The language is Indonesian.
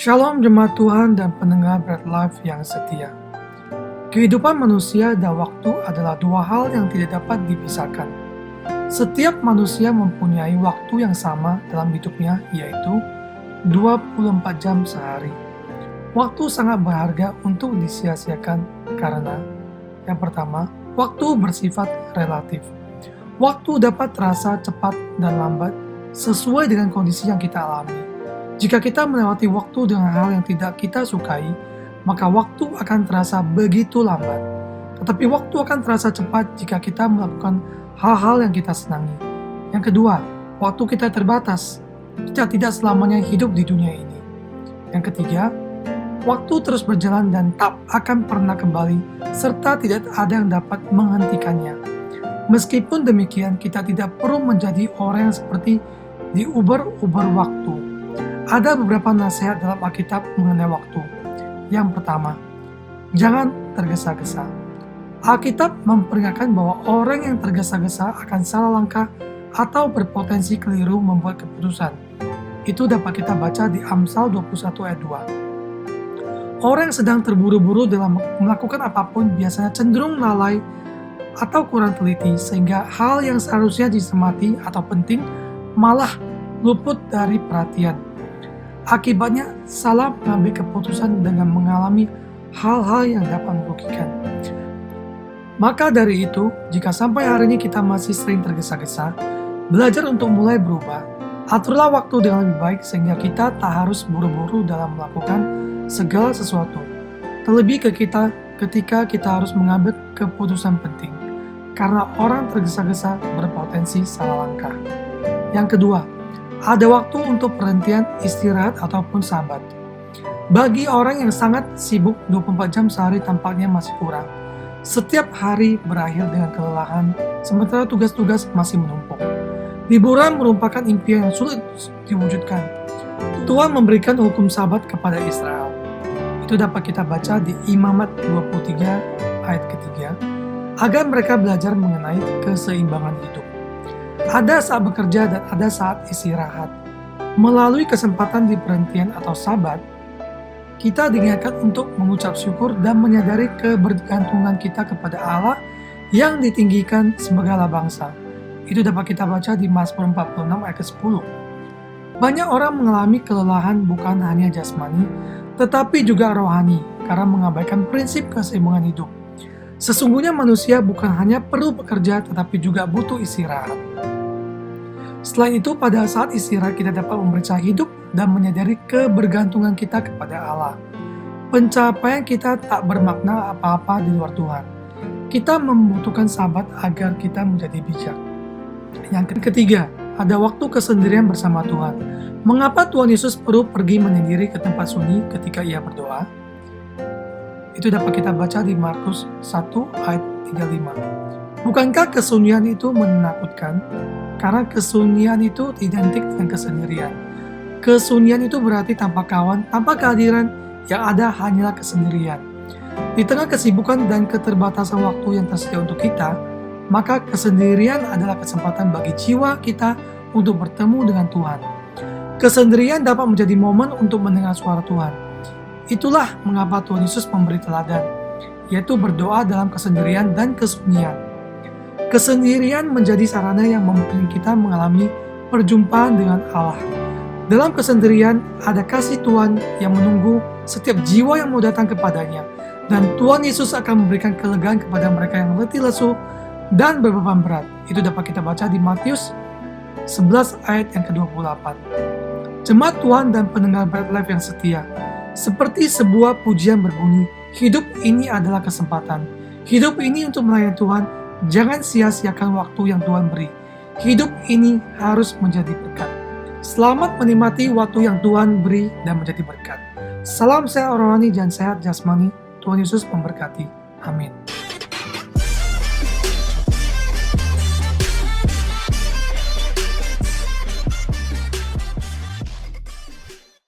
Shalom jemaat Tuhan dan pendengar Bread Life yang setia. Kehidupan manusia dan waktu adalah dua hal yang tidak dapat dipisahkan. Setiap manusia mempunyai waktu yang sama dalam hidupnya, yaitu 24 jam sehari. Waktu sangat berharga untuk disia-siakan karena yang pertama, waktu bersifat relatif. Waktu dapat terasa cepat dan lambat sesuai dengan kondisi yang kita alami. Jika kita melewati waktu dengan hal yang tidak kita sukai, maka waktu akan terasa begitu lambat. Tetapi waktu akan terasa cepat jika kita melakukan hal-hal yang kita senangi. Yang kedua, waktu kita terbatas. Kita tidak selamanya hidup di dunia ini. Yang ketiga, waktu terus berjalan dan tak akan pernah kembali, serta tidak ada yang dapat menghentikannya. Meskipun demikian, kita tidak perlu menjadi orang yang seperti diuber-uber waktu. Ada beberapa nasihat dalam Alkitab mengenai waktu. Yang pertama, jangan tergesa-gesa. Alkitab memperingatkan bahwa orang yang tergesa-gesa akan salah langkah atau berpotensi keliru membuat keputusan. Itu dapat kita baca di Amsal 21 ayat 2. Orang yang sedang terburu-buru dalam melakukan apapun biasanya cenderung lalai atau kurang teliti, sehingga hal yang seharusnya dicermati atau penting malah luput dari perhatian. Akibatnya, salah mengambil keputusan dengan mengalami hal-hal yang dapat merugikan. Maka dari itu, jika sampai hari ini kita masih sering tergesa-gesa, belajar untuk mulai berubah. Aturlah waktu dengan lebih baik sehingga kita tak harus buru-buru dalam melakukan segala sesuatu. Terlebih ketika kita harus mengambil keputusan penting, karena orang tergesa-gesa berpotensi salah langkah. Yang kedua, ada waktu untuk perhentian, istirahat, ataupun sahabat. Bagi orang yang sangat sibuk 24 jam sehari tampaknya masih kurang. Setiap hari berakhir dengan kelelahan, sementara tugas-tugas masih menumpuk. Liburan merupakan impian yang sulit diwujudkan. Tuhan memberikan hukum sabat kepada Israel. Itu dapat kita baca di Imamat 23 ayat ketiga, agar mereka belajar mengenai keseimbangan hidup. Ada saat bekerja dan ada saat istirahat. Melalui kesempatan di perhentian atau sabat, kita diingatkan untuk mengucap syukur dan menyadari kebergantungan kita kepada Allah yang ditinggikan segala bangsa. Itu dapat kita baca di Mazmur 46 ayat ke-10. Banyak orang mengalami kelelahan bukan hanya jasmani, tetapi juga rohani karena mengabaikan prinsip keseimbangan hidup. Sesungguhnya manusia bukan hanya perlu bekerja tetapi juga butuh istirahat. Selain itu, pada saat istirahat kita dapat memeriksa hidup dan menyadari kebergantungan kita kepada Allah. Pencapaian kita tak bermakna apa-apa di luar Tuhan. Kita membutuhkan sahabat agar kita menjadi bijak. Yang ketiga, ada waktu kesendirian bersama Tuhan. Mengapa Tuhan Yesus perlu pergi menyendiri ke tempat sunyi ketika ia berdoa? Itu dapat kita baca di Markus 1 ayat 35. Bukankah kesunyian itu menakutkan? Karena kesunyian itu identik dengan kesendirian. Kesunyian itu berarti tanpa kawan, tanpa kehadiran, yang ada hanyalah kesendirian. Di tengah kesibukan dan keterbatasan waktu yang tersedia untuk kita, maka kesendirian adalah kesempatan bagi jiwa kita untuk bertemu dengan Tuhan. Kesendirian dapat menjadi momen untuk mendengar suara Tuhan. Itulah mengapa Tuhan Yesus memberi teladan, yaitu berdoa dalam kesendirian dan kesunyian. Kesendirian menjadi sarana yang memungkinkan kita mengalami perjumpaan dengan Allah. Dalam kesendirian, ada kasih Tuhan yang menunggu setiap jiwa yang mau datang kepadanya. Dan Tuhan Yesus akan memberikan kelegaan kepada mereka yang letih lesu dan berbeban berat. Itu dapat kita baca di Matius 11 ayat yang ke-28. Jemaat Tuhan dan pendengar Bread Life yang setia, seperti sebuah pujian berbunyi, hidup ini adalah kesempatan. Hidup ini untuk melayani Tuhan. Jangan sia-siakan waktu yang Tuhan beri. Hidup ini harus menjadi berkat. Selamat menikmati waktu yang Tuhan beri dan menjadi berkat. Salam sehat rohani dan sehat jasmani. Tuhan Yesus memberkati. Amin.